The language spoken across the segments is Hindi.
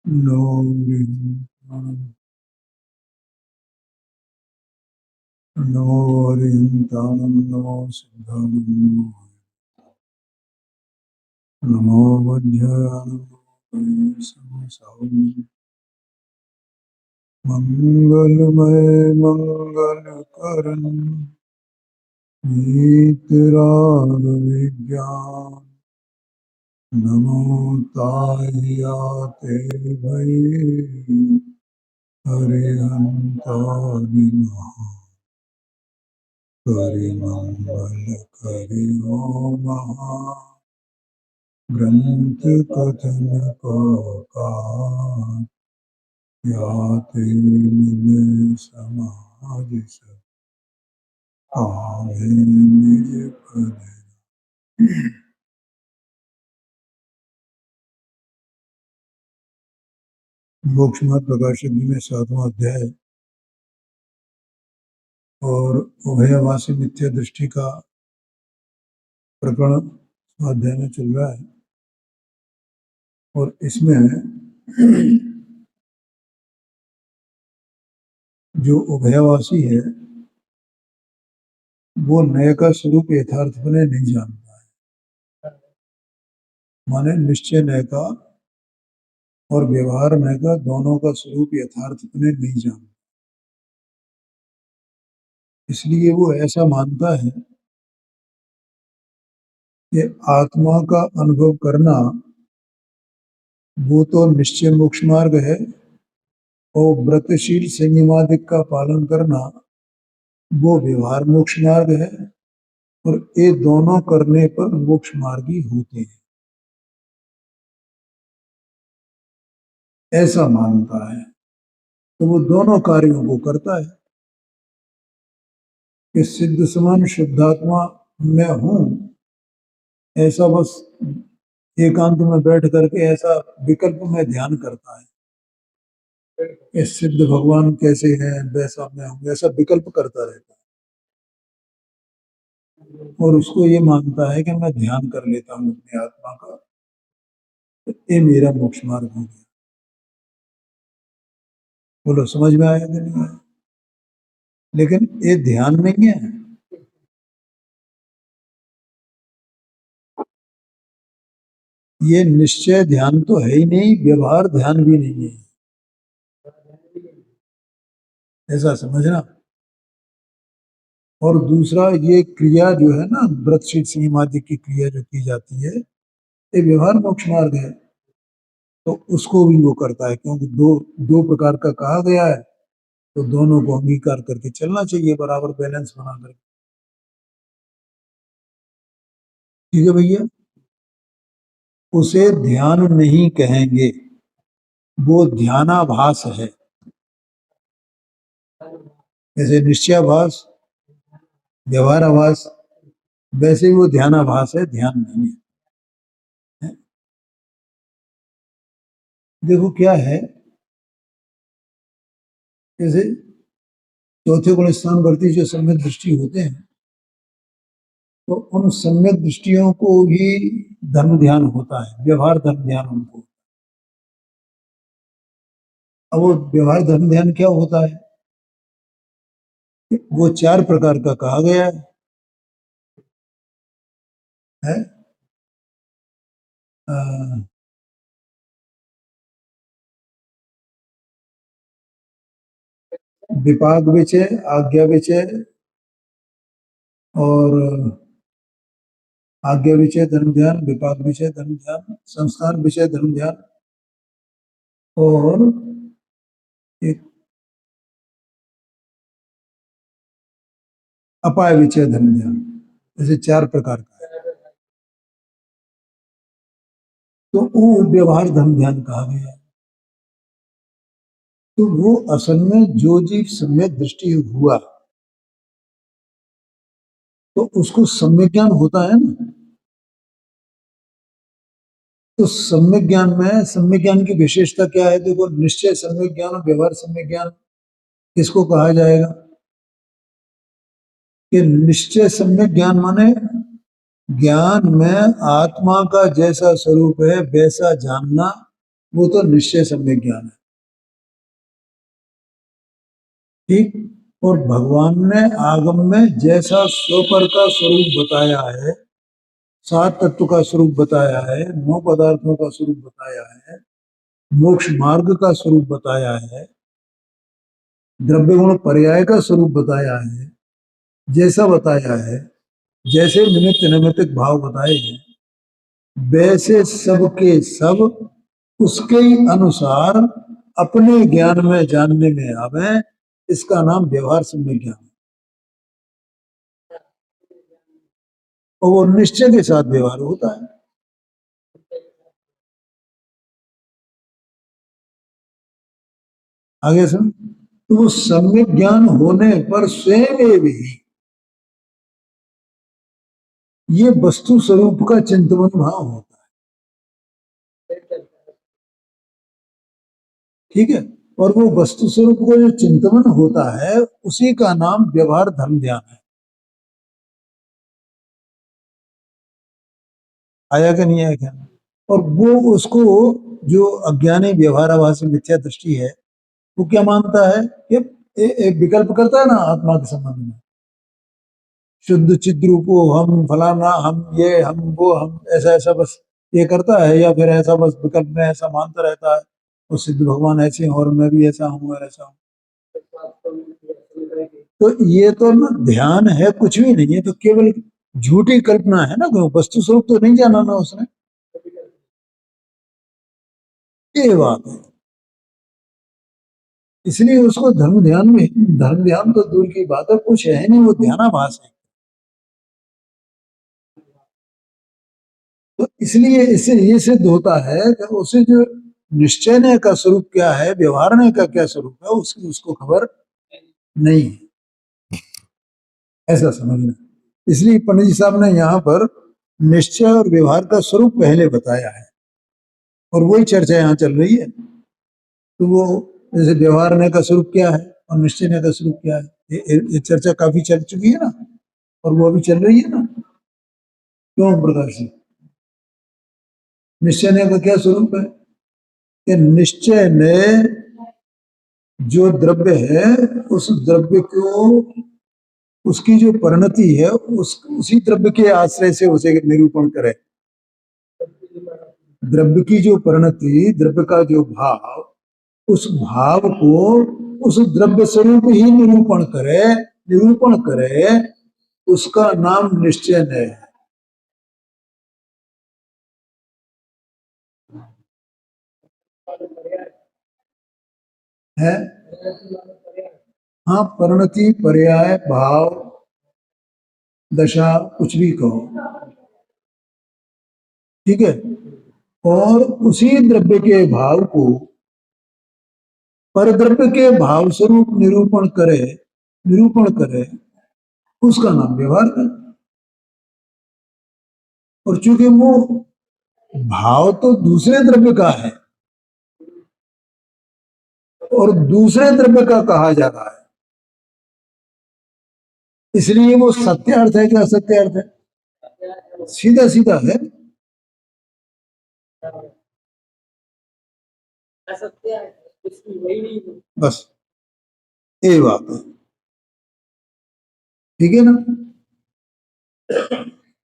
नमो हरिहन्तानं नमो सिद्धानं नमो वज्राय मंगलमय मंगलकरण नीतराग विज्ञान नमो ताह्याते भये हरिहन्तादिमः करिमंगल करि ओम ग्रंथ कथन का याते मिले समाज सब आवे निज पद। मोक्षमार्ग प्रकाशक में 7वां अध्याय और उभयवासी मिथ्या दृष्टि का प्रकरण अध्याय में चल रहा है। और इसमें जो उभयवासी है वो नए का स्वरूप यथार्थ बने नहीं जानता है, माने निश्चय नए का और व्यवहार नए का दोनों का स्वरूप यथार्थ बने नहीं जानता। इसलिए वो ऐसा मानता है कि आत्मा का अनुभव करना वो तो निश्चय मोक्ष मार्ग है और व्रतशील संयमादिक का पालन करना वो व्यवहार मोक्ष मार्ग है और ये दोनों करने पर मोक्ष मार्गी होते हैं, ऐसा मानता है। तो वो दोनों कार्यों को करता है कि सिद्ध समान शुद्धात्मा मैं हूं, ऐसा बस एकांत में बैठ करके ऐसा विकल्प में ध्यान करता है कि सिद्ध भगवान कैसे हैं वैसा मैं हूं, ऐसा विकल्प करता रहता है और उसको ये मानता है कि मैं ध्यान कर लेता हूं अपनी आत्मा का, तो ये मेरा मोक्ष मार्ग हो गया। बोलो समझ में आया कि नहीं आया? लेकिन ये ध्यान नहीं है, ये निश्चय ध्यान तो है ही नहीं, व्यवहार ध्यान भी नहीं है, ऐसा समझना। और दूसरा ये क्रिया जो है ना, व्रतशील संयमादि की क्रिया जो की जाती है ये व्यवहार मोक्ष मार्ग है, तो उसको भी वो करता है क्योंकि दो दो प्रकार का कहा गया है, तो दोनों को अंगीकार करके चलना चाहिए, बराबर बैलेंस बना करके। ठीक है भैया, उसे ध्यान नहीं कहेंगे, वो ध्यानाभास है। जैसे निश्चयाभास व्यवहाराभास, वैसे ही वो ध्यानाभास है, ध्यान नहीं है। देखो क्या है, जैसे चौथे गुण स्थान वर्ती जो सम्यक दृष्टि होते हैं, तो उन सम्यक दृष्टियों को ही धर्म ध्यान होता है, व्यवहार धर्म ध्यान उनको। अब वो व्यवहार धर्म ध्यान क्या होता है, वो 4 प्रकार का कहा गया है? विपाक विचय, आज्ञा विचय और आज्ञा विषय धर्म ध्यान, विपाक विषय धर्म ध्यान, संस्थान विषय धर्म ध्यान और एक अपाय विषय धर्म ध्यान, ऐसे 4 प्रकार का है। तो वो व्यवहार धर्म ध्यान कहा गया है। तो वो असल में जो जीव सम्यक दृष्टि हुआ तो उसको सम्यक ज्ञान होता है ना। तो सम्यक ज्ञान में सम्यक ज्ञान की विशेषता क्या है? देखो, निश्चय सम्यक ज्ञान और व्यवहार सम्यक ज्ञान किसको कहा जाएगा? कि निश्चय सम्यक ज्ञान माने ज्ञान में आत्मा का जैसा स्वरूप है वैसा जानना वो तो निश्चय सम्यक ज्ञान है। ठीक। और भगवान ने आगम में जैसा स्वपर का स्वरूप बताया है, सात तत्व का स्वरूप बताया है, नौ पदार्थों का स्वरूप बताया है, मोक्ष मार्ग का स्वरूप बताया है, द्रव्य गुण पर्याय का स्वरूप बताया है, जैसा बताया है, जैसे निमित्त नैमित्तिक भाव बताए हैं, वैसे सब के सब उसके ही अनुसार अपने ज्ञान में जानने में आवे, इसका नाम व्यवहार सम्यक ज्ञान है। और वो निश्चय के साथ व्यवहार होता है। आगे सुन। तो वो सम्यक ज्ञान होने पर स्वयं भी ये वस्तु स्वरूप का चिंतन भाव होता है। ठीक है। और वो वस्तु स्वरूप को जो चिंतन होता है, उसी का नाम व्यवहार धर्म ध्यान है। आया कि नहीं आया क्या? और वो उसको, जो अज्ञानी व्यवहार आभासी मिथ्या दृष्टि है, वो क्या मानता है कि एक विकल्प करता है ना आत्मा के संबंध में, शुद्ध चिद रूपो हम फलाना, हम ये, हम वो, हम ऐसा ऐसा बस ये करता है, या फिर ऐसा बस विकल्प में ऐसा मानता रहता है, वो सिद्ध भगवान ऐसे हैं और मैं भी ऐसा हूँ और ऐसा हूँ। तो ये तो ना ध्यान है, कुछ भी नहीं है, तो केवल झूठी कल्पना है ना, वस्तु स्वरूप तो नहीं जाना ना उसने। ये बात है। इसलिए उसको धर्म ध्यान में, धर्म ध्यान तो दूर की बात है, कुछ है नहीं, वो ध्यानाभास है। तो इसलिए इससे ये सिद्ध होता है कि उसे जो निश्चयने का स्वरूप क्या है, व्यवहारने का क्या स्वरूप है, उसकी उसको खबर नहीं है। ऐसा समझना। इसलिए पंडित जी साहब ने यहाँ पर निश्चय और व्यवहार का स्वरूप पहले बताया है, और वही चर्चा यहाँ चल रही है। तो वो जैसे व्यवहारने का स्वरूप क्या है और निश्चयने का स्वरूप क्या है, ये चर्चा काफी चल चुकी है ना, और वो अभी चल रही है ना। क्यों प्रकाश जी? निश्चय का क्या स्वरूप है कि निश्चय ने जो द्रव्य है, उस द्रव्य को, उसकी जो परिणति है, उसी द्रव्य के आश्रय से उसे निरूपण करे। द्रव्य की जो परिणति, द्रव्य का जो भाव, उस भाव को उस द्रव्य स्वरूप ही निरूपण करे, उसका नाम निश्चय है। हाँ, परिणति, पर्याय, भाव, दशा, कुछ भी कहो। ठीक है। और उसी द्रव्य के भाव को पर द्रव्य के भाव स्वरूप निरूपण करे, उसका नाम व्यवहार है। और चूंकि वो भाव तो दूसरे द्रव्य का है और दूसरे द्रव्य का कहा जा रहा है, इसलिए वो सत्य अर्थ है कि असत्य अर्थ है? सीधा सीधा है। बस ये बात है। ठीक है ना?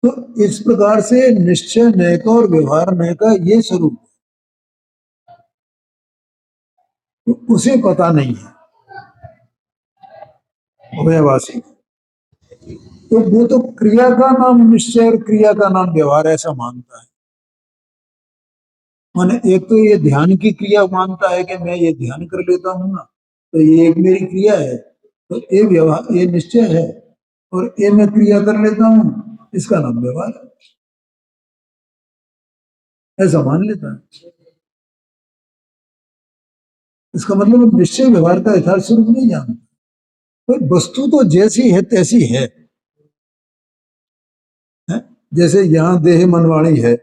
तो इस प्रकार से निश्चय नय का और व्यवहार नय का ये स्वरूप, तो उसे पता नहीं है अभयवासी। तो वो तो क्रिया का नाम निश्चय और क्रिया का नाम व्यवहार ऐसा मानता है। माने एक तो ये ध्यान की क्रिया मानता है कि मैं ये ध्यान कर लेता हूँ ना, तो ये एक मेरी क्रिया है, तो ये व्यवहार, ये निश्चय है, और ये मैं क्रिया कर लेता हूँ, इसका नाम व्यवहार है, ऐसा मान लेता है। इसका मतलब निश्चय व्यवहार का यथार्थ स्वरूप नहीं जानता। तो वस्तु तो जैसी है तैसी है? जैसे यहाँ देह मनवाणी है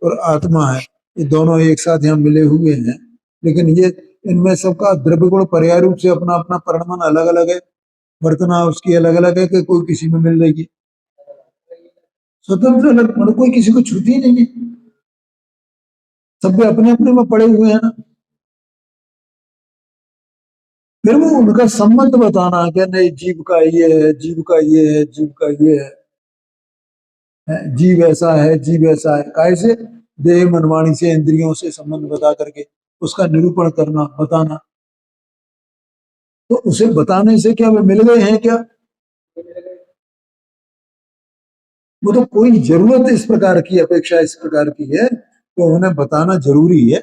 और आत्मा है, ये दोनों एक साथ यहाँ मिले हुए हैं, लेकिन ये, इनमें सबका द्रव्य गुण पर्याय रूप से अपना अपना परिणाम अलग अलग है, वर्तना उसकी अलग अलग है, कि कोई किसी में मिल रही है, स्वतंत्र अलग, मतलब कोई किसी को छूती ही नहीं है। सब भी अपने अपने में पड़े हुए हैं ना। फिर वो उनका संबंध बताना कि नहीं जीव का ये है, जीव का ये है, जीव का ये है, जीव ऐसा है, जीव ऐसा है, कैसे देह मनवाणी से इंद्रियों से संबंध बता करके उसका निरूपण करना बताना। तो उसे बताने से क्या वे मिल गए हैं क्या? वो तो कोई जरूरत इस प्रकार की, अपेक्षा इस प्रकार की है तो उन्हें बताना जरूरी है।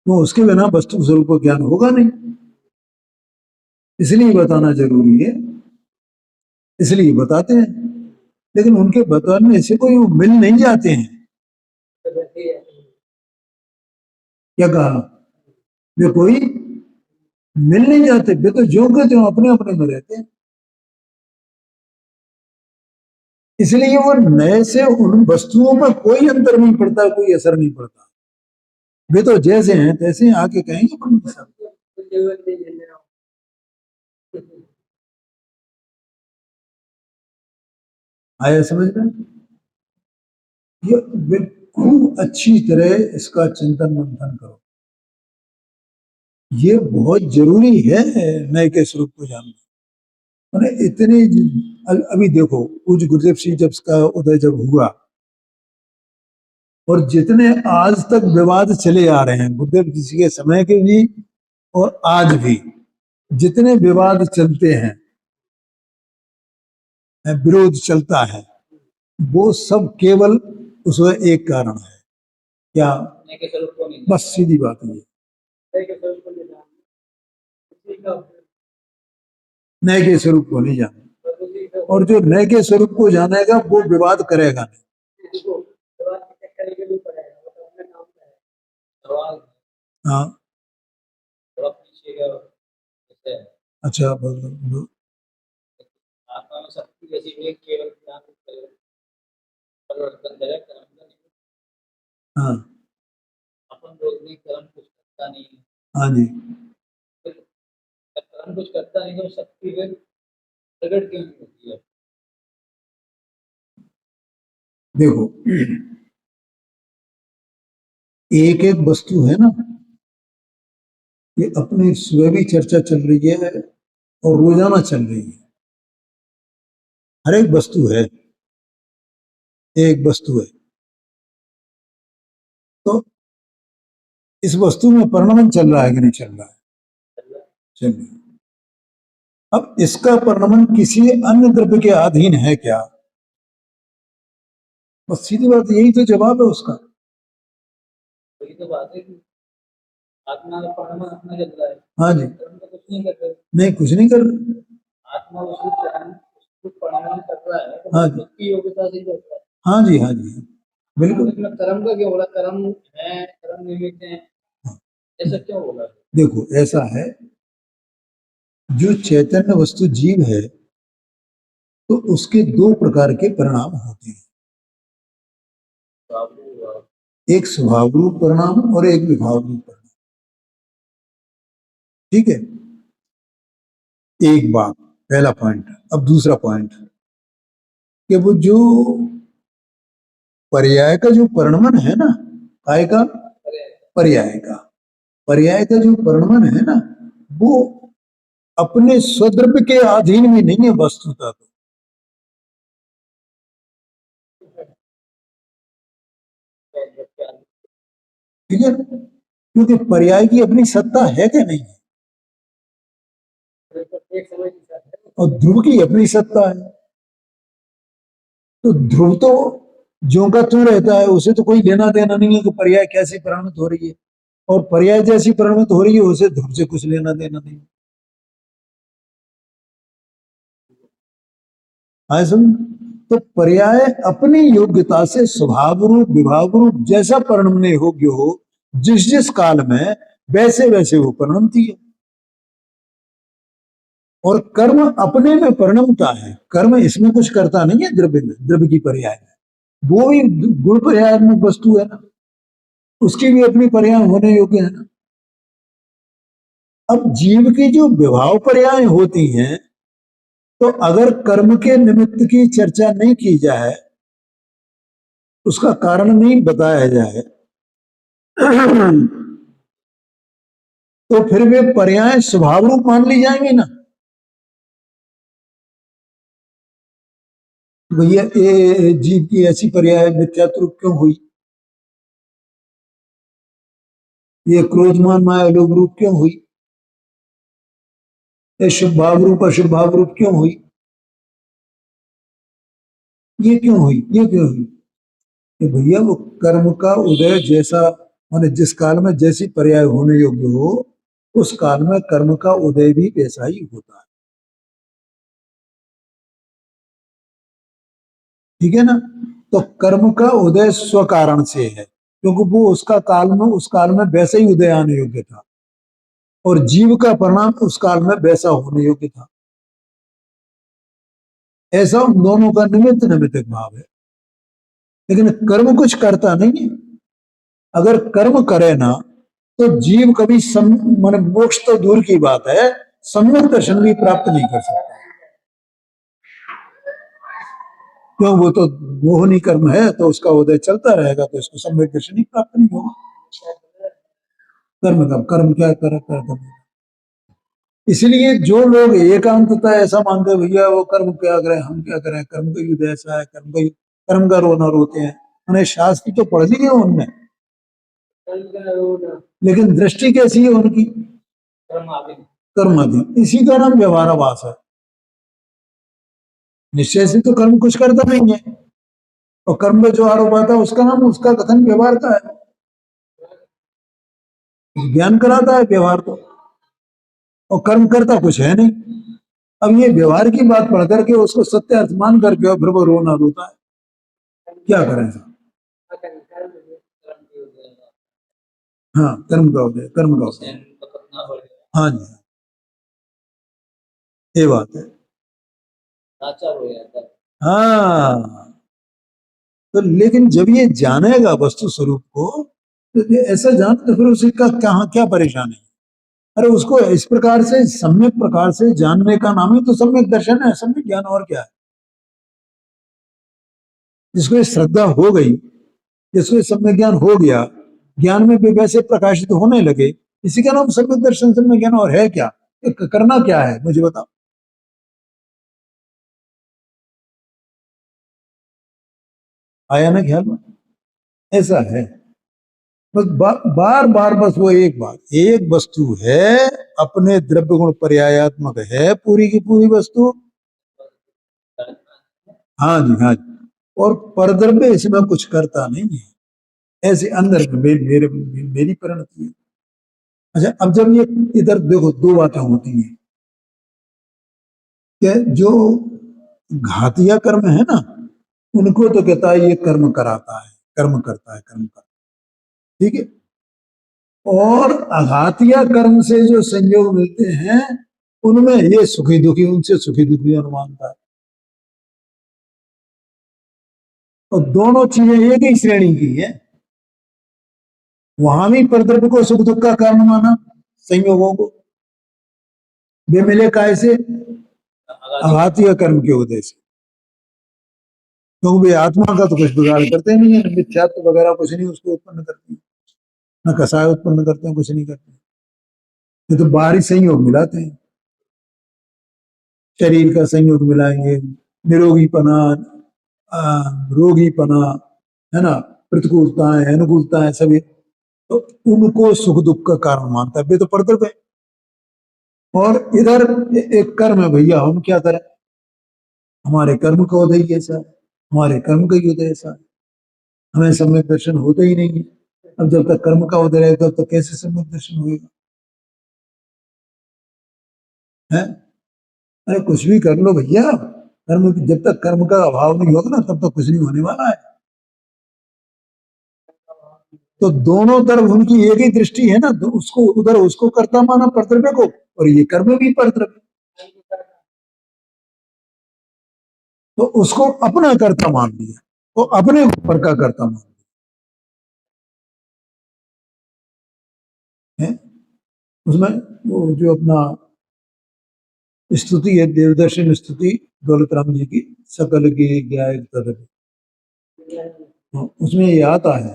वो उसके बिना वस्तु स्वरूप ज्ञान होगा नहीं, इसलिए बताना जरूरी है, इसलिए बताते हैं। लेकिन उनके बताने से कोई वो मिल नहीं जाते हैं। क्या कहा? वे कोई मिल नहीं जाते, वे तो जो के त्यों अपने अपने में रहते हैं। इसलिए वो नए से उन वस्तुओं पर कोई अंतर नहीं पड़ता, कोई असर नहीं पड़ता। वे तो जैसे हैं तैसे हैं, आके कहेंगे पंडित साहब। आया समझ में? ये बिल्कुल अच्छी तरह इसका चिंतन मंथन करो। ये बहुत जरूरी है नए के स्वरूप को जानना। मैंने इतने अभी देखो पूज्य गुरुदेव सिंह जब का उदय जब हुआ और जितने आज तक विवाद चले आ रहे हैं गुरुदेव जी के समय के भी और आज भी जितने विवाद चलते हैं, विरोध चलता है, वो सब केवल उसमें एक कारण है। क्या? बस सीधी बात है, नए के स्वरूप को नहीं जाना। और जो नए के स्वरूप को जानेगा वो विवाद करेगा नहीं। हाँ अच्छा बोलो। आत्मा में शक्ति जैसी एक केवल परिवर्तन करे कर्म का नहीं। हाँ अपन बोलते कर्म कुछ करता नहीं है। हाँ जी, कर्म कुछ करता नहीं तो शक्ति फिर प्रकट क्यों नहीं होती है? देखो एक एक वस्तु है ना, ये अपनी सुबह भी चर्चा चल रही है और रोजाना चल रही है। हर एक वस्तु है, एक वस्तु है तो इस वस्तु में परिणमन चल रहा है कि नहीं चल रहा है? चल रहा है। अब इसका परिणमन किसी अन्य द्रव्य के अधीन है क्या? बस सीधी बात, यही तो जवाब है उसका। यही तो बात है कि आत्मा का परिणमन अपना चल रहा है। हाँ जी, कुछ नहीं कर रहे। नहीं कुछ नहीं कर रहे। आत्मा उसको परिणमन कर रहा है तो हाँ जी, उसकी योग्यता से कर रहा है। हाँ जी, हाँ जी बिल्कुल। कर्म का क्यों बोला? कर्म है, कर्म निमित्त है, ऐसा क्यों बोला? देखो ऐसा है, जो चैतन्य वस्तु जीव है तो उसके दो प्रकार के परिणाम होते हैं, एक स्वभाव रूप परिणाम और एक विभाव रूप परिणाम। ठीक है, एक बात, पहला पॉइंट। अब दूसरा पॉइंट कि वो जो पर्याय का जो परिणमन है ना, काय का पर्याय का जो परिणमन है ना, वो अपने स्वद्रव्य के अधीन में नहीं है वस्तुतः। तो ठीक है, क्योंकि पर्याय की अपनी सत्ता है कि नहीं है, और ध्रुव की अपनी सत्ता है। तो ध्रुव तो ज्यों का त्यों रहता है, उसे तो कोई लेना देना नहीं है कि पर्याय कैसे परिणमित हो रही है, और पर्याय जैसी परिणमित हो रही है उसे ध्रुव से कुछ लेना देना नहीं। आए समझ? तो पर्याय अपनी योग्यता से स्वभाव रूप विभाव रूप जैसा परिणमने योग्य हो जिस जिस काल में, वैसे वैसे वो परिणमती है। और कर्म अपने में परिणमता है, कर्म इसमें कुछ करता नहीं है द्रव्य में, द्रव्य की पर्याय में। वो भी गुण पर्याय में वस्तु है ना, उसकी भी अपनी पर्याय होने योग्य है ना। अब जीव की जो विभाव पर्याय होती हैं, तो अगर कर्म के निमित्त की चर्चा नहीं की जाए, उसका कारण नहीं बताया जाए, तो फिर वे पर्याय स्वभाव रूप मान ली जाएंगे ना। भैया ये जीव की ऐसी पर्याय मिथ्यात्व रूप क्यों हुई, ये क्रोधमान माया लोभ रूप क्यों हुई, ये शुभ भाव रूप अशुभ भाव रूप क्यों हुई, ये क्यों हुई, ये क्यों हुई? कि भैया वो कर्म का उदय जैसा, माने जिस काल में जैसी पर्याय होने योग्य हो, उस काल में कर्म का उदय भी वैसा ही होता है। ठीक है ना। तो कर्म का उदय स्व कारण से है, क्योंकि वो उसका काल में, उस काल में वैसे ही उदय आने योग्य था, और जीव का परिणाम उस काल में वैसा होने योग्य था। ऐसा उन दोनों का निमित्त निमित्त भाव है। लेकिन कर्म कुछ करता नहीं है। अगर कर्म करे ना तो जीव कभी माने मोक्ष तो दूर की बात है, सम्यक दर्शन भी प्राप्त नहीं कर सकता। क्यों? वो तो मोहनी कर्म है, तो उसका उदय चलता रहेगा, तो इसको सम्यक दर्शन ही प्राप्त नहीं होगा। कर्म का कर्म क्या कर, इसलिए जो लोग एकांतता ऐसा मानते हैं, भैया वो कर्म क्या करें, हम क्या करें, कर्म का युद्ध ऐसा है, कर्म का रोना रोते हैं। उन्हें शास्त्र तो पढ़ लिए उनने, लेकिन दृष्टि कैसी है उनकी, कर्माधीन। इसी का नाम व्यवहाराभास है। निश्चय से तो कर्म कुछ करता नहीं है, और कर्म में जो आरोप आता है उसका नाम, उसका कथन व्यवहार का है। ज्ञान कराता है व्यवहार तो, और कर्म करता कुछ है नहीं। अब ये व्यवहार की बात पढ़ करके उसको सत्य अर्थ मान करके और फिर वो रोना रोता है, क्या करें साहब? हाँ, कर्म का उदय, कर्म का उदय। हाँ जी, ये बात है। हाँ, तो लेकिन जब ये जानेगा वस्तु स्वरूप को, तो ये ऐसा जान, तो फिर उसे का कहाँ क्या परेशानी है? अरे उसको इस प्रकार से, सम्यक प्रकार से जानने का नाम ही तो सम्यक दर्शन है, सम्यक ज्ञान, और क्या है? जिसको ये श्रद्धा हो गई, जिसको ये सम्यक ज्ञान हो गया, ज्ञान में भी वैसे प्रकाशित होने लगे, इसी का नाम सम्यक दर्शन, सम्यक ज्ञान। और है क्या? करना क्या है मुझे बताओ। आया ना ख्याल में? ऐसा है। बस बार बार बस वो एक बात, एक वस्तु है, अपने द्रव्य गुण पर्यायात्मक है पूरी की पूरी वस्तु। हाँ जी, हाँ जी। और परद्रव्य इसमें कुछ करता नहीं है, ऐसे अंदर मेरी परिणति है। अच्छा, अब जब ये इधर देखो, दो बातें होती हैं कि जो घातिया कर्म है ना, उनको तो कहता है ये कर्म कराता है, कर्म करता है, कर्म करता है, ठीक है। और अघातिया कर्म से जो संयोग मिलते हैं, उनमें ये सुखी दुखी, उनसे सुखी दुखी अनुमानता है। और दोनों चीजें एक ही श्रेणी की है। वहां भी परद्रव्य को सुख दुख का कारण माना, संयोगों को। वे मिले काय से? आघातीय कर्म के उदय से। क्योंकि वे आत्मा का तो कुछ बिगाड़ करते नहीं है, मिथ्यात्व वगैरह कुछ नहीं उसको उत्पन्न करते हैं, न कसाय उत्पन्न करते हैं, कुछ नहीं करते हैं। ये तो बाहरी संयोग मिलाते हैं, शरीर का संयोग मिलाएंगे, निरोगीपना, रोगीपना, है ना, प्रतिकूलताएं, अनुकूलताएं सभी, तो उनको सुख दुख का कारण मानता है, वे तो परद्रव्य है। और इधर एक कर्म है, भैया हम क्या करें, हमारे कर्म का उदय कैसा है, हमारे कर्म का उदय ऐसा है, हमें सम्यक दर्शन होता ही नहीं है। अब जब तक कर्म का उदय रहेगा तो कैसे सम्यक दर्शन होगा? है? अरे कुछ भी कर लो भैया, कर्म, जब तक कर्म का अभाव नहीं होगा ना, तब तक कुछ नहीं होने वाला है। तो दोनों तरफ उनकी एक ही दृष्टि है ना, तो उसको उधर उसको कर्ता माना परद्रव्य को, और ये कर्म भी परद्रव्य, तो उसको अपना कर्ता मान लिया, तो अपने ऊपर का कर्ता मान लिया है। उसमें वो जो अपना स्तुति है, देवदर्शन स्तुति दौलत राम जी की, सकल की ज्ञाय तदपि, उसमें ये आता है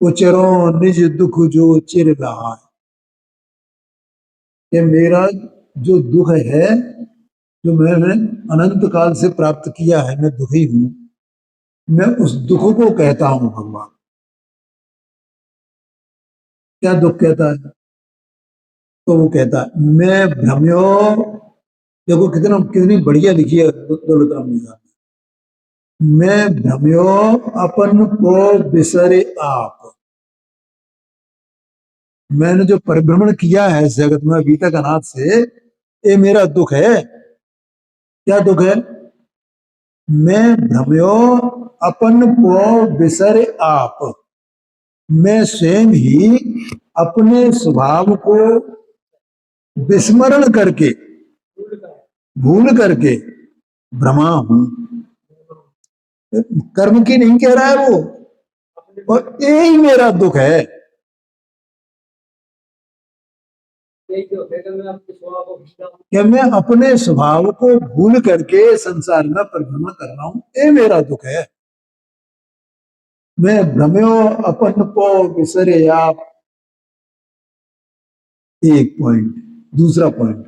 उचरो निज दुख जो चिर रहा है। कि मेरा जो दुख है, जो मैंने अनंत काल से प्राप्त किया है, मैं दुखी हूं, मैं उस दुख को कहता हूं भगवान। क्या दुख कहता है? तो वो कहता है मैं भ्रम्यो। देखो कितना कितनी बढ़िया लिखी है दौलत राम ने साहब। मैं भ्रम्यो अपन को बिसरे आप। मैंने जो परिभ्रमण किया है इस जगत में अभी तक अनाथ से, ये मेरा दुख है। क्या दुख है? मैं भ्रम्यो अपन को बिसरे आप। मैं स्वयं ही अपने स्वभाव को विस्मरण करके, भूल करके भ्रमा हूं। कर्म की नहीं कह रहा है वो, और यही मेरा दुख है। कि मैं अपने स्वभाव को भूल करके संसार में परिभ्रमण कर रहा हूं, ये मेरा दुख है। मैं भ्रम्यो अपन को बिसरे आप। एक पॉइंट। दूसरा पॉइंट,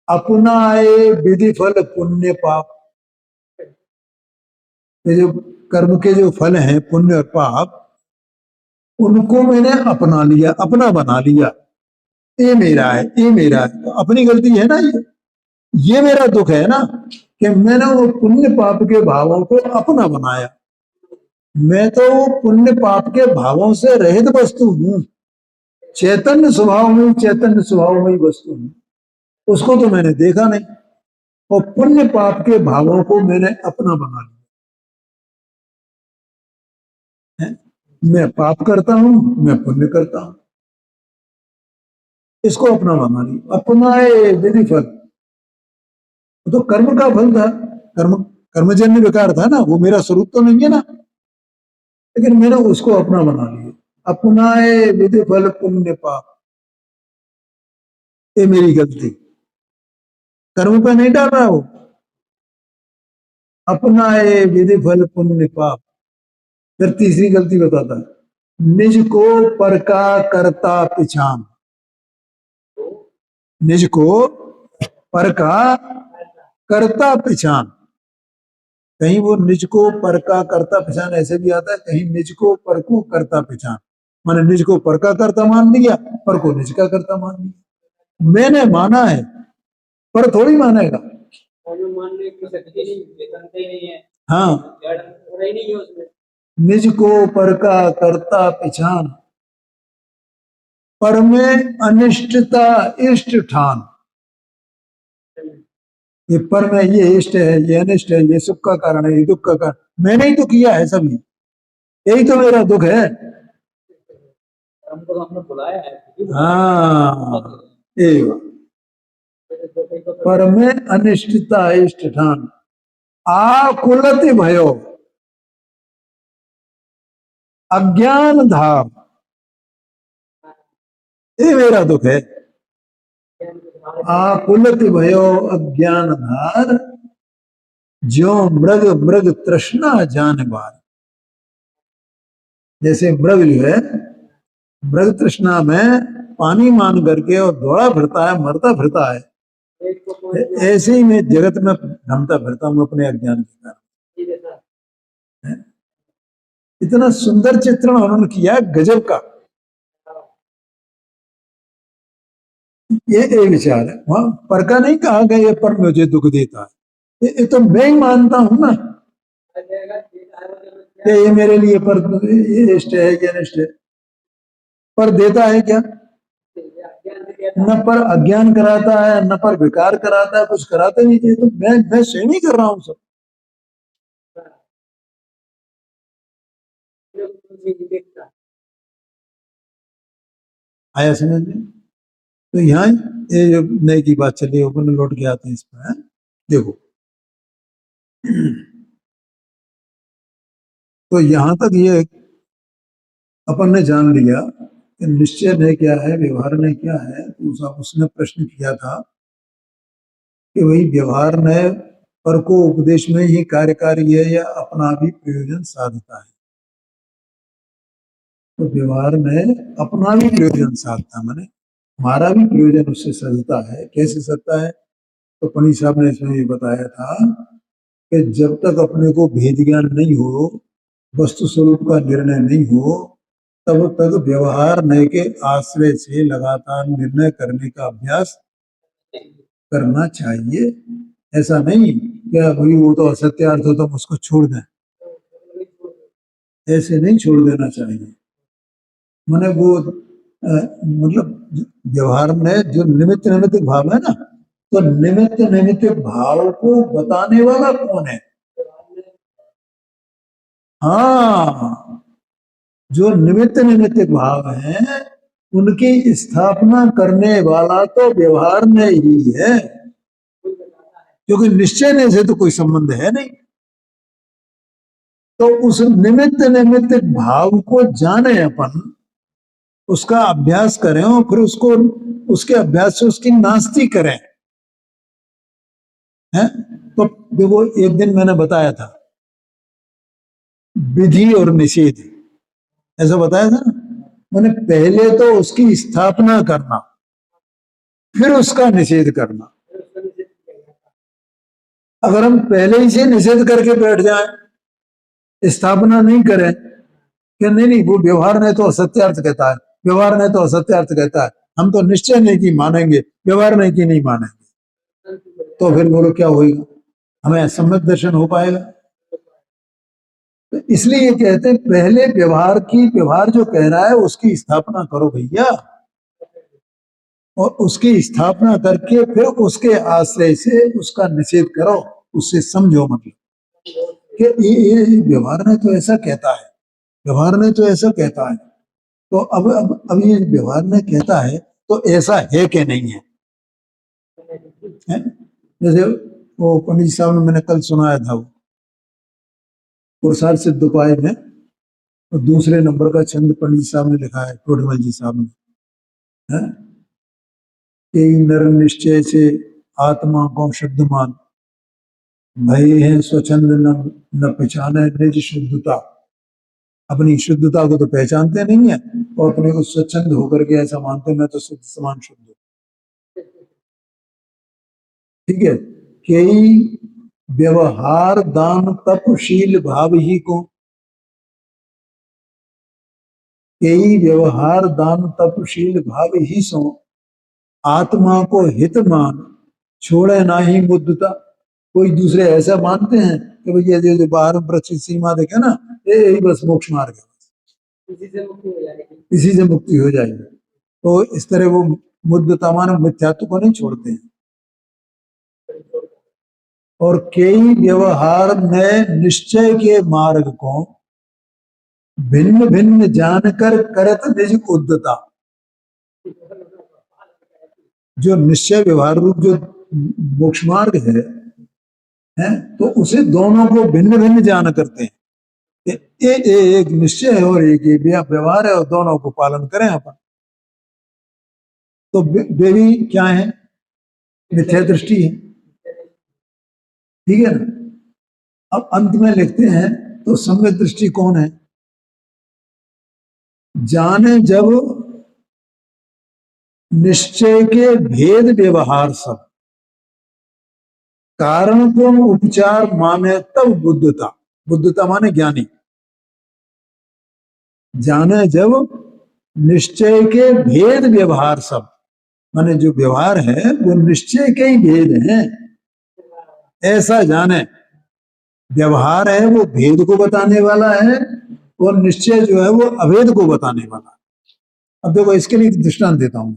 अपनाए विधि फल पुण्य पाप। ये जो कर्म के जो फल हैं, पुण्य और पाप, उनको मैंने अपना लिया, अपना बना लिया। ये मेरा है, ये मेरा है। तो अपनी गलती है ना ये मेरा दुख है ना, कि मैंने वो पुण्य पाप के भावों को अपना बनाया। मैं तो वो पुण्य पाप के भावों से रहित वस्तु हूं। चैतन्य स्वभाव में, चैतन्य स्वभाव में ही वस्तु हूं। उसको तो मैंने देखा नहीं, और पुण्य पाप के भावों को मैंने अपना बना लिया है। मैं पाप करता हूं, मैं पुण्य करता हूं, इसको अपना बना लिया। अपनाए विधि फल, तो कर्म का फल था। कर्म कर्मजन्य विकार था ना, वो मेरा स्वरूप तो नहीं है ना, लेकिन मैंने उसको अपना बना लिया। अपनाए विधि फल पुण्य पाप, ये मेरी गलती। कर्म पे नहीं डाल रहा वो, अपनाए विधि फल पुण्य पाप। फिर तीसरी गलती बताता है, निज को पर का करता पिछान। निज को पर का करता पिछान। कहीं वो निज को पर का करता पहचान ऐसे भी आता है, कहीं निज को पर को करता पहचान। मैंने निज को पर का करता मान लिया, पर को निज का करता मान लिया। मैंने माना है, पर थोड़ी मानेगा। हाँ, निज को पर का करता पहचान, पर में अनिष्टता इष्ट ठान। ये पर में ये इष्ट है, ये अनिष्ट है, ये सुख का कारण है, ये दुख का कारण मैंने ही तो किया है सभी। यही तो मेरा दुख है। हमको तो हमने बुलाया है। हाँ, पर में अनिष्टता इष्ट ठान, आकुलत भयो अज्ञान धाम। ये मेरा दुख है। आकुलत भयो अज्ञान धार, ज्यो मृग मृग तृष्णा जान बार। जैसे मृग जो है, मृग तृष्णा में पानी मान करके और दौड़ा फिरता है, मरता फिरता है, ऐसे ही मैं जगत में भ्रमता फिरता हूँ अपने अज्ञान के कारण। इतना सुंदर चित्रण उन्होंने किया, गजब का। ये विचार है, वहां पर का नहीं कहा गया ये पर मुझे दुख देता है। ये तो मैं ही मानता हूं ना कि ये मेरे लिए पर ये इष्ट है, ये अनिष्ट है। पर देता है क्या? न पर अज्ञान कराता है, न पर विकार कराता है, कुछ कराता नहीं। ये तो मैं स्वयं ही कर रहा हूं सब। आया समझ में? तो यहाँ ये जो नए की बात चली, ऊपर लौट के आते हैं इस पर। देखो, तो यहां तक ये अपन ने जान लिया कि निश्चय ने क्या है, व्यवहार ने क्या है। तो उसने प्रश्न किया था कि वही व्यवहार ने पर को उपदेश में ही कार्यकारी है या अपना भी प्रयोजन साधता है। तो व्यवहार में अपना भी प्रयोजन साधता, माने हमारा भी प्रयोजन उससे सजता है। कैसे सजता है? तो पंडित साहब ने इसमें ये बताया था कि जब तक अपने को भेद ज्ञान नहीं हो, वस्तु स्वरूप का निर्णय नहीं हो, तब तक व्यवहार नय के आश्रय से लगातार निर्णय करने का अभ्यास करना चाहिए। ऐसा नहीं क्या भाई वो तो असत्यार्थ हो तो हम उसको छोड़ दें, ऐसे नहीं छोड़ देना चाहिए। मैंने वो मतलब व्यवहार में जो निमित्त नैमित्तिक भाव है ना, तो निमित्त नैमित्तिक भाव को बताने वाला कौन है? हाँ, जो निमित्त नैमित्तिक भाव है उनकी स्थापना करने वाला तो व्यवहार में ही है, क्योंकि निश्चय ने से तो कोई संबंध है नहीं। तो उस निमित्त नैमित्तिक भाव को जाने अपन, उसका अभ्यास करें और फिर उसको उसके अभ्यास से उसकी नास्ती करें। है? तो देखो एक दिन मैंने बताया था विधि और निषेध, ऐसा बताया था ना। मैंने पहले तो उसकी स्थापना करना, फिर उसका निषेध करना। अगर हम पहले ही से निषेध करके बैठ जाएं, स्थापना नहीं करें कि नहीं नहीं वो व्यवहार ने तो असत्यार्थ कहता है, व्यवहार ने तो असत्यार्थ कहता है, हम तो निश्चय नहीं की मानेंगे, व्यवहार नहीं की नहीं मानेंगे, तो फिर बोलो क्या होगा? हमें सम्यक दर्शन हो पाएगा? तो इसलिए ये कहते हैं पहले व्यवहार की, व्यवहार जो कह रहा है उसकी स्थापना करो भैया, और उसकी स्थापना करके फिर उसके आश्रय से उसका निषेध करो, उससे समझो मतलब कि ये व्यवहार ने तो ऐसा कहता है, व्यवहार ने तो ऐसा कहता है। तो अब ये व्यवहार ने कहता है तो ऐसा है कि नहीं है, है? जैसे वो पंडित साहब ने मैंने कल सुनाया था, वो पुरसार सिद्ध उपाय में और दूसरे नंबर का छंद पंडित साहब ने लिखा है, टोडरमल जी साहब ने, है? कि नर निश्चय से आत्मा को शुद्ध मान, भय है स्वच्छंद न पहचाने निज शुद्धता। अपनी शुद्धता को तो पहचानते नहीं है और अपने को स्वच्छंद होकर के ऐसा मानते मैं तो शुद्ध समान शुद्ध हूं। ठीक है? कई व्यवहार दान तपशील भाव ही को, कई व्यवहार दान तपशील भाव ही सो, आत्मा को हित मान, छोड़े ना ही मुद्दता। कोई दूसरे ऐसा मानते हैं कि भैया जो बाहर वृक्ष सीमा देखे ना, ये यही बस मोक्ष मार्ग है, इसी से मुक्ति हो जाएगी। तो इस तरह वो मुद्दता माने मिथ्यात्व को नहीं छोड़ते हैं। और कई व्यवहार में निश्चय के मार्ग को भिन्न भिन्न जानकर करत निज उद्धता। जो निश्चय व्यवहार रूप जो मोक्ष मार्ग है तो उसे दोनों को भिन्न भिन्न जान करते हैं। एक निश्चय है और एक व्यवहार है, और दोनों को पालन करें अपन। तो वे भी क्या है? मिथ्या दृष्टि है। ठीक है ना? अब अंत में लिखते हैं तो सम्यक दृष्टि कौन है? जाने जब निश्चय के भेद व्यवहार सब, कारण को उपचार माने तब बुद्धता। बुद्धता माने ज्ञानी। जाने जब निश्चय के भेद व्यवहार सब, माने जो व्यवहार है वो निश्चय के ही भेद हैं, ऐसा जाने। व्यवहार है वो भेद को बताने वाला है और निश्चय जो है वो अभेद को बताने वाला है। अब देखो इसके लिए दृष्टांत देता हूं।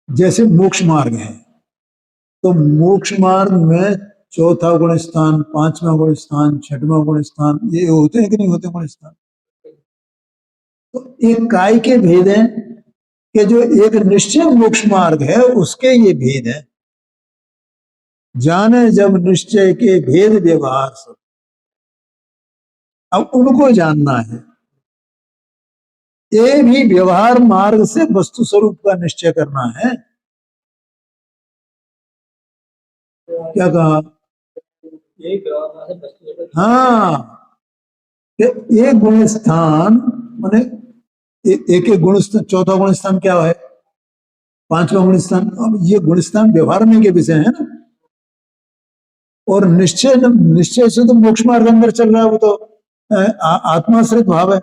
जैसे मोक्ष मार्ग है, तो मोक्ष मार्ग में चौथा गुण स्थान, पांचवा गुण स्थान, छठवां गुण स्थान, ये होते हैं कि नहीं होते गुण स्थान? तो एक काय के भेद हैं कि जो एक निश्चय मोक्ष मार्ग है उसके ये भेद है। जाने जब निश्चय के भेद व्यवहार सब, अब उनको जानना है। ये भी व्यवहार मार्ग से वस्तु स्वरूप का निश्चय करना है। क्या कहा? हाँ, कि एक गुण स्थान माने एक एक गुण स्थान, चौथा गुण स्थान क्या है, पांचवा गुण स्थान। अब ये गुण स्थान व्यवहार में के विषय है ना, और निश्चय से तो मोक्ष मार्ग अंदर चल रहा है, वो तो आत्माश्रित भाव है।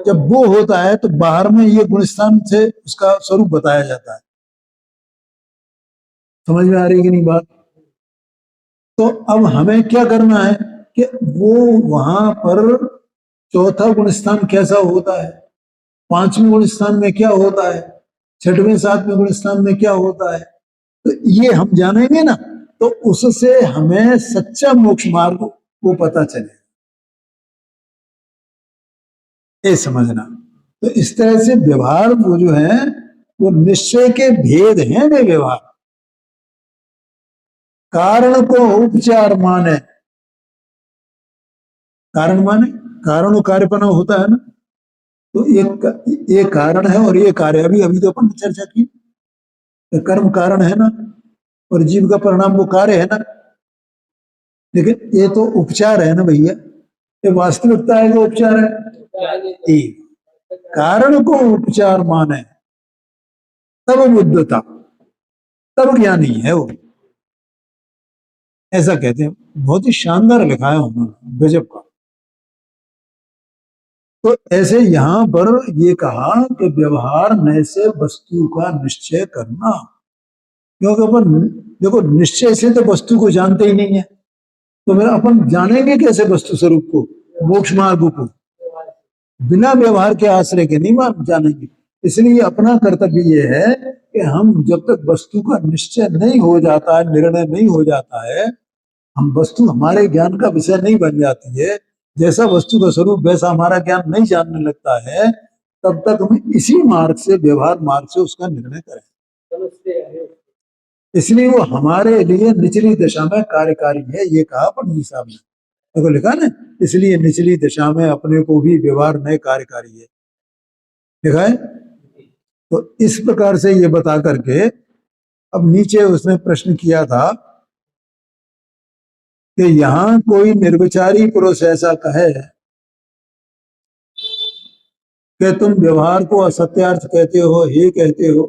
जब वो होता है तो बाहर में ये गुण स्थान से उसका स्वरूप बताया जाता है। समझ में आ रही है कि नहीं बात? तो अब हमें क्या करना है कि वो वहां पर चौथा गुण स्थान कैसा होता है, पांचवें गुण स्थान में क्या होता है, छठवें सातवें गुण स्थान में क्या होता है, तो ये हम जानेंगे ना, तो उससे हमें सच्चा मोक्ष मार्ग वो पता चले, ये समझना। तो इस तरह से व्यवहार वो जो है वो निश्चय के भेद हैं वे व्यवहार। कारण को उपचार माने, कारण माने कारण और कार्यपना होता है ना, तो एक कारण है और ये कार्य। अभी अभी तो अपन ने चर्चा की, कर्म कारण है ना, और जीव का परिणाम वो कार्य है ना, लेकिन ये तो उपचार है ना भैया, ये वास्तविकता है कि उपचार है? कारण को उपचार माने तब बुद्धता, तब ज्ञानी है वो, ऐसा कहते हैं। बहुत ही शानदार लिखा है उन्होंने, गजब का। तो ऐसे यहां पर ये कहा कि व्यवहार नए से वस्तु का निश्चय करना, क्योंकि अपन देखो निश्चय से तो वस्तु को जानते ही नहीं है, तो फिर अपन जानेंगे कैसे वस्तु स्वरूप को, मोक्ष मार्ग को? बिना व्यवहार के आश्रय के नहीं मान जानेंगे। इसलिए अपना कर्तव्य ये है कि हम जब तक वस्तु का निश्चय नहीं हो जाता है, निर्णय नहीं हो जाता है, हम वस्तु हमारे ज्ञान का विषय नहीं बन जाती है, जैसा वस्तु का स्वरूप वैसा हमारा ज्ञान नहीं जानने लगता है, तब तक हम इसी मार्ग से, व्यवहार मार्ग से उसका निर्णय करें। इसलिए वो हमारे लिए निचली दशा में कार्यकारी है, ये कहा पंडित साहब ने, देखो लिखा ना, इसलिए निचली दशा में अपने को भी व्यवहार नए कार्यकारी है, लिखा है। तो इस प्रकार से ये बता करके अब नीचे उसने प्रश्न किया था कि यहां कोई निर्विचारी पुरुष ऐसा कहे कि तुम व्यवहार को असत्यार्थ कहते हो, हे कहते हो,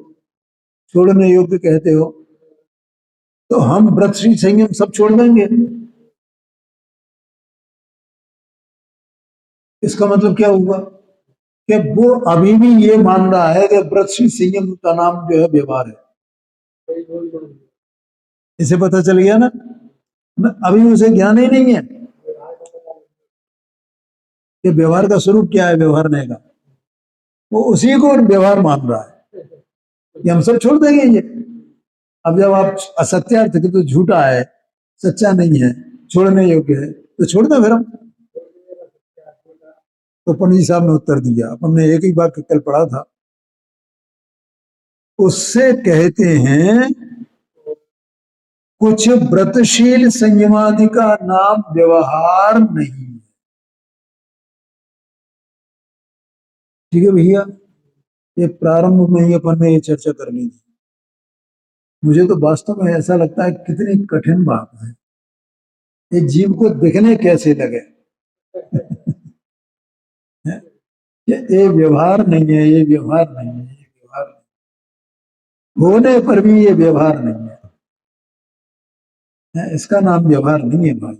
छोड़ने योग्य कहते हो, तो हम व्रत श्री संयम सब छोड़ देंगे। इसका मतलब क्या हुआ कि वो अभी भी ये मान रहा है कि व्रत श्री संयम का नाम जो है व्यवहार है। इसे पता चल गया ना, अभी उसे ज्ञान ही नहीं है कि व्यवहार का स्वरूप क्या है, व्यवहारने का, वो उसी को व्यवहार मान रहा है कि हम सब छोड़ देंगे ये। अब जब आप असत्यार्थ के तो झूठा है, सच्चा नहीं है, छोड़ने योग्य है, तो छोड़ दो फिर हम। तो पंडित साहब ने उत्तर दिया, अपन ने एक ही वाक्य कल पढ़ा था, उससे कहते हैं कुछ व्रतशील संयमादि का नाम व्यवहार नहीं। ठीक है भैया, ये प्रारंभ में ही अपन ने ये चर्चा कर ली थी। मुझे तो वास्तव में ऐसा लगता है कितनी कठिन बात है, ये जीव को दिखने कैसे लगे ये व्यवहार नहीं है, ये व्यवहार नहीं है, ये व्यवहार नहीं, होने पर भी ये व्यवहार नहीं है, इसका नाम व्यवहार नहीं है भाई।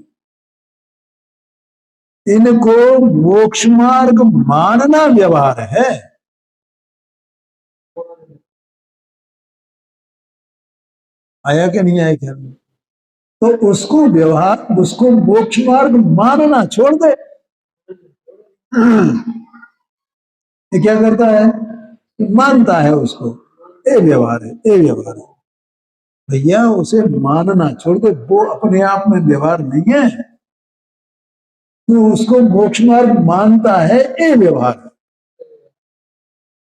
इनको मोक्ष मार्ग मानना व्यवहार है। आया कि नहीं आया ख्याल में? तो उसको व्यवहार, उसको मोक्ष मार्ग मानना छोड़ दे। ये क्या करता है, मानता है उसको, ये व्यवहार है, ये व्यवहार है। भैया उसे मानना छोड़ दे, वो अपने आप में व्यवहार नहीं है, तो उसको मोक्ष मार्ग मानता है, ये व्यवहार है।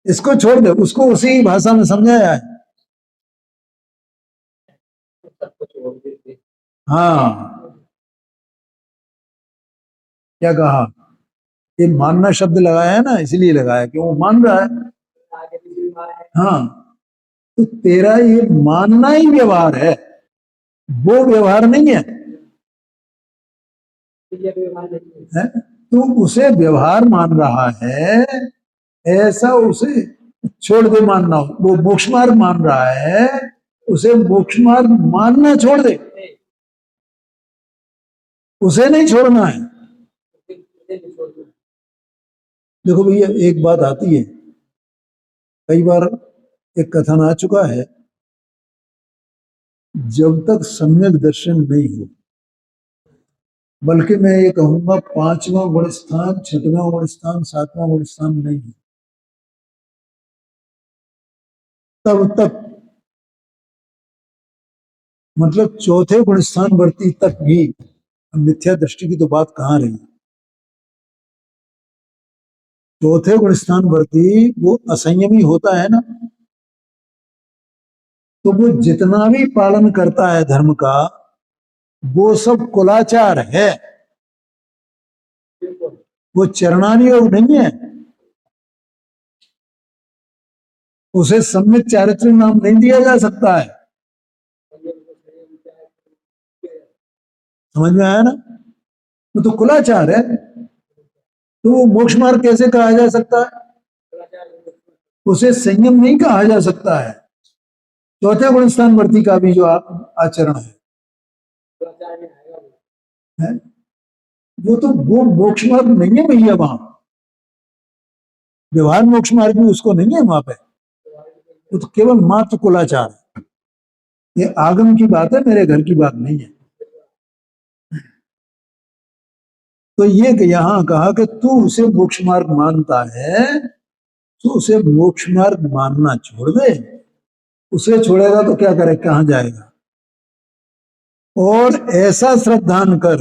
इसको छोड़ दे, उसको उसी भाषा में समझाया है। हाँ, क्या कहा, ये मानना शब्द लगाया है ना, इसलिए लगाया कि वो मान रहा है। हाँ, तो तेरा ये मानना ही व्यवहार है, वो व्यवहार नहीं है, है? तो उसे व्यवहार मान रहा है, ऐसा उसे छोड़ दे मानना, वो मोक्ष मार्ग मान रहा है, उसे मोक्ष मार्ग मानना छोड़ दे, उसे नहीं छोड़ना है। देखो भैया, एक बात आती है, कई बार एक कथन आ चुका है, जब तक सम्यक दर्शन नहीं हो, बल्कि मैं ये कहूंगा पांचवा गुण स्थान, छठवां गुण स्थान, सातवां गुण स्थान नहीं है, तब तक, मतलब चौथे गुण स्थान वर्ती तक भी मिथ्या दृष्टि की तो बात कहाँ रही। चौथे गुण स्थान वर्ती वो असंयमी होता है ना, तो वो जितना भी पालन करता है धर्म का, वो सब कुलाचार है, वो चरणानी योग नहीं है, उसे सम्यक चारित्र नाम नहीं दिया जा सकता है। समझ में आया ना? वो तो कुलाचार है, तो वो मोक्ष मार्ग कैसे कहा जा सकता है? उसे संयम नहीं कहा जा सकता है। चौथे गुण स्थान वर्ती का भी जो आचरण है, वो तो वो मोक्ष मार्ग नहीं है भैया, वहां व्यवहार मोक्ष मार्ग भी उसको नहीं है वहां पे, वो तो केवल मात्र कुलाचार है। ये आगम की बात है, मेरे घर की बात नहीं है। तो ये यहां कहा कि तू उसे मोक्ष मार्ग मानता है, तो उसे मोक्ष मार्ग मानना छोड़ दे, उसे छोड़ेगा तो क्या करे, कहां जाएगा। और ऐसा श्रद्धान कर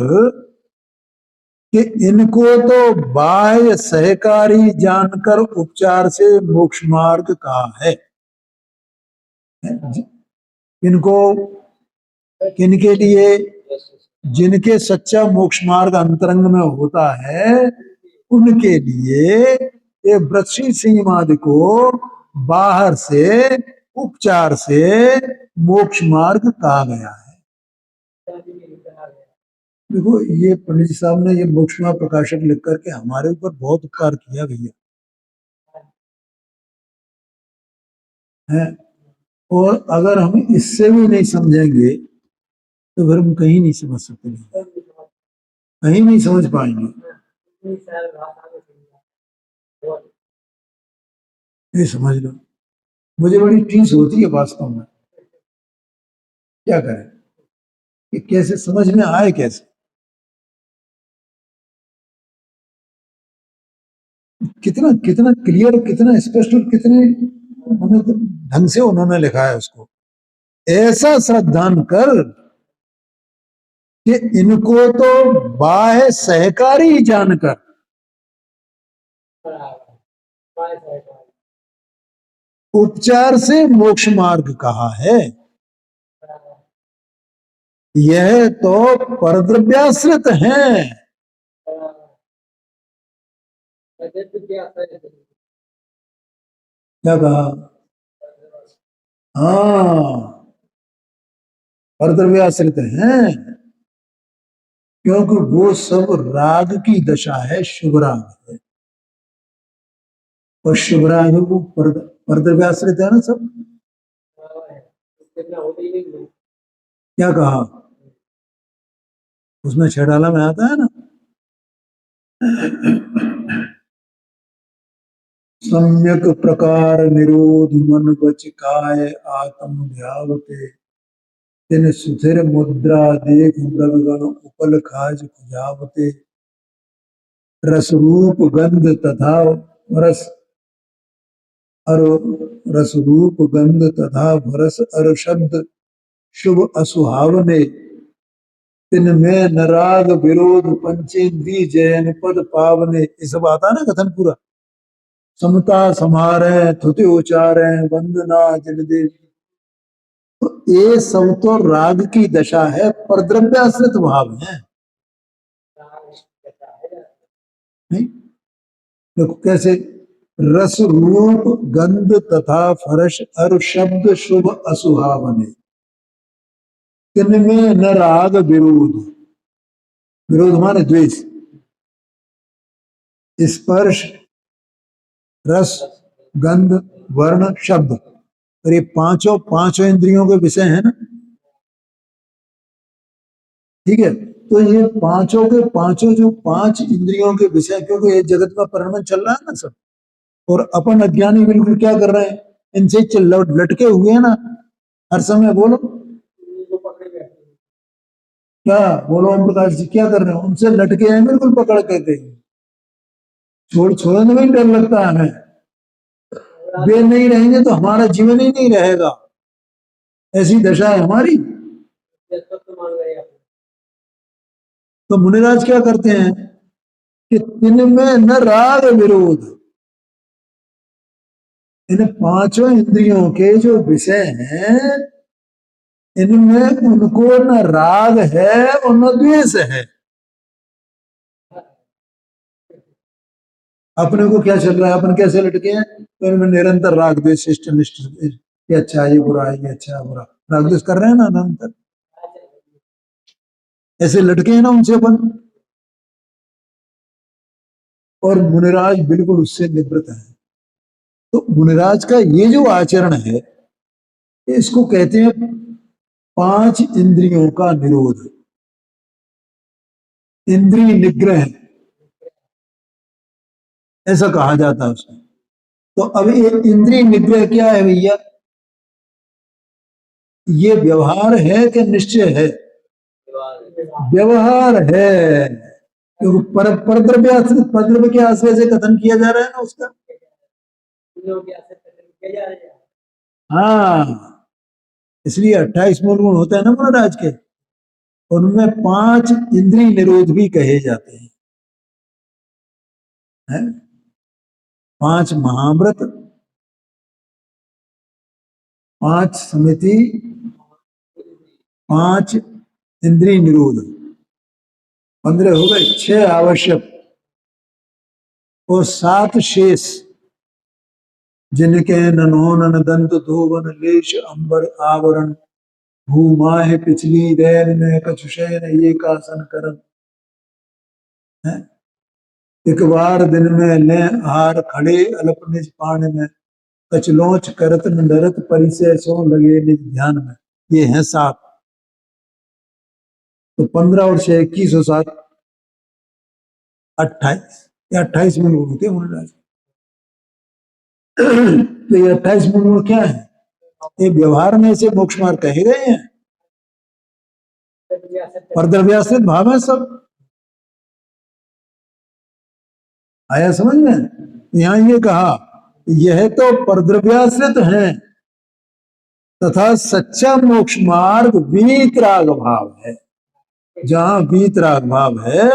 कि इनको तो बाह्य सहकारी जानकर उपचार से मोक्ष मार्ग कहा है। इनको, किनके लिए? जिनके सच्चा मोक्ष मार्ग अंतरंग में होता है, उनके लिए ये वृक्षी सिंह आदि को बाहर से उपचार से मोक्ष मार्ग कहा गया है। देखो, ये पंडित जी साहब ने ये मोक्ष मार्ग प्रकाशक लिख करके हमारे ऊपर बहुत उपकार किया भैया है। और अगर हम इससे भी नहीं समझेंगे तो फिर हम कहीं नहीं समझ सकते, कहीं नहीं समझ पाएंगे। ये समझ लो, मुझे बड़ी टीस होती है वास्तव में, क्या करें कि कैसे समझ में आए, कैसे कितना कितना क्लियर, कितना स्पष्ट और कितने ढंग से उन्होंने लिखा है उसको। ऐसा श्रद्धान कर कि इनको तो बाह्य सहकारी जानकर उपचार से मोक्ष मार्ग कहा है। यह तो परद्रव्याश्रित हैं। क्या कहा? हाँ, परद्रव्याश्रित हैं, क्योंकि वो सब राग की दशा है, शुभ राग है, और शुभ राग वो परद्रव्याश्रित है ना सब। क्या कहा? उसमें छेड़ाला में आता है ना, सम्यक प्रकार निरोध मन बच काय आत्म ध्यावते, तिन सुथिर मुद्रा देख मृगगण उपल खाज खुजावते, रस रूप गंध तथा रस अर रस रूप गंध तथा भरस अर शब्द शुभ असुहावने, तिनमें नराग विरोध पंचेंद्री जयन पद पावने। ये सब आता ना कथन पूरा, समता समारे थुति उचारे वंदना जलदेव, तो ये सब तो राग की दशा है, परद्रव्याश्रित भाव है। नहीं, देखो कैसे, रस रूप गंध तथा फरस अर शब्द शुभ असुहावने, तिनमें न राग विरोध, विरोध माने द्वेष, स्पर्श, रस, गंध, वर्ण, शब्द, और ये पांचों इंद्रियों के विषय है ना। ठीक है, तो ये पांचों के पांचों जो पांच इंद्रियों के विषय, क्योंकि ये जगत का परिणमन चल रहा है ना सब, और अपन अज्ञानी बिल्कुल क्या कर रहे हैं, इनसे लटके हुए हैं ना हर समय। बोलो क्या, बोलो ओम प्रकाश जी क्या कर रहे हो, उनसे लटके हैं बिल्कुल पकड़ के थे। छोड़ने में ही डर लगता है हमें। वे नहीं रहेंगे तो हमारा जीवन ही नहीं रहेगा, ऐसी दशा है हमारी। तो मुनिराज क्या करते हैं कि इनमें न राग विरोध, इन पांचों इंद्रियों के जो विषय हैं इनमें उनको न राग है और न द्वेष है। अपने को क्या चल रहा है, अपन कैसे लटके हैं, तो इनमें निरंतर राग द्वेष शिष्ट निष्ठ, ये अच्छा ये बुरा, ये अच्छा बुरा, राग द्वेष कर रहे हैं ना निरंतर, ऐसे लटके हैं ना उनसे अपन। और मुनिराज बिल्कुल उससे निवृत्त है। तो मुनिराज का ये जो आचरण है इसको कहते हैं पांच इंद्रियों का निरोध, इंद्रिय निग्रह, ऐसा कहा जाता है उसको। तो अब ये इंद्रिय निग्रह क्या है भैया, ये व्यवहार है कि निश्चय है, व्यवहार है, क्योंकि परद्रव्य के आश्रय से कथन किया जा रहा है ना उसका। हाँ, इसलिए 28 मूल गुण होता है ना मनोराज के, उनमें 5 इंद्रिय निरोध भी कहे जाते हैं, है? 5 महाव्रत, 5 समिति, 5 इंद्रिय निरोध, 15 हो गए, 6 आवश्यक और 7 शेष, जिनके ननोन दंत धोवन लेश अंबर आवरण भूमाह पिछली रैन में कछुशयन ये कासन करम, है? एक बार दिन में ले हार खड़े अल्प निज पाण में, कचलोच करत न डरत परिचय सो लगे निज ध्यान में। ये है 7। तो 15 और 6 21 और 7 28, या 28 मूल गुण होते हैं। तो ये 28 मूल गुण क्या है, ये व्यवहार में से मोक्ष मार्ग कहे गए हैं, परद्रव्याश्रित भाव है सब। आया समझ में? यहां ये कहा यह तो परद्रव्याश्रित हैं तथा सच्चा मोक्ष मार्ग वीतराग भाव है। जहां वीतराग भाव है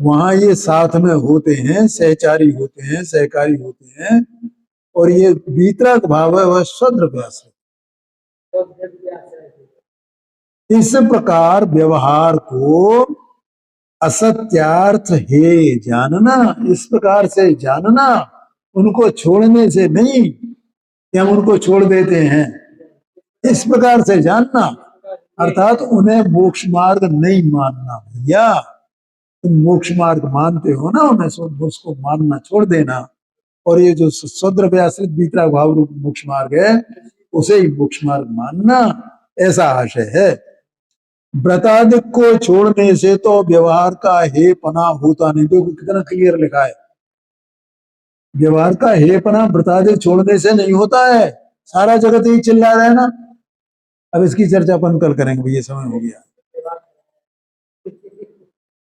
वहां ये साथ में होते हैं, सहचारी होते हैं, सहकारी होते हैं, और ये वीतराग भाव है वह स्वद्रव्याश्रित। इस प्रकार व्यवहार को असत्यार्थ है जानना, इस प्रकार से जानना, उनको छोड़ने से नहीं कि हम उनको छोड़ देते हैं, इस प्रकार से जानना, अर्थात उन्हें मोक्ष मार्ग नहीं मानना। भैया तुम मोक्ष मार्ग मानते हो ना, उन्हें उसको मानना छोड़ देना, और ये जो स्वद्रव्याश्रित वीतराग भाव रूप मोक्ष मार्ग है उसे ही मोक्ष मार्ग मानना, ऐसा आशय है। व्रतादि को छोड़ने से तो व्यवहार का हे पना होता नहीं। देखो कितना क्लियर लिखा है, व्यवहार का हे पना व्रतादि छोड़ने से नहीं होता है। सारा जगत ही चिल्ला रहा है ना। अब इसकी चर्चा अपन कल करेंगे, ये समय हो गया।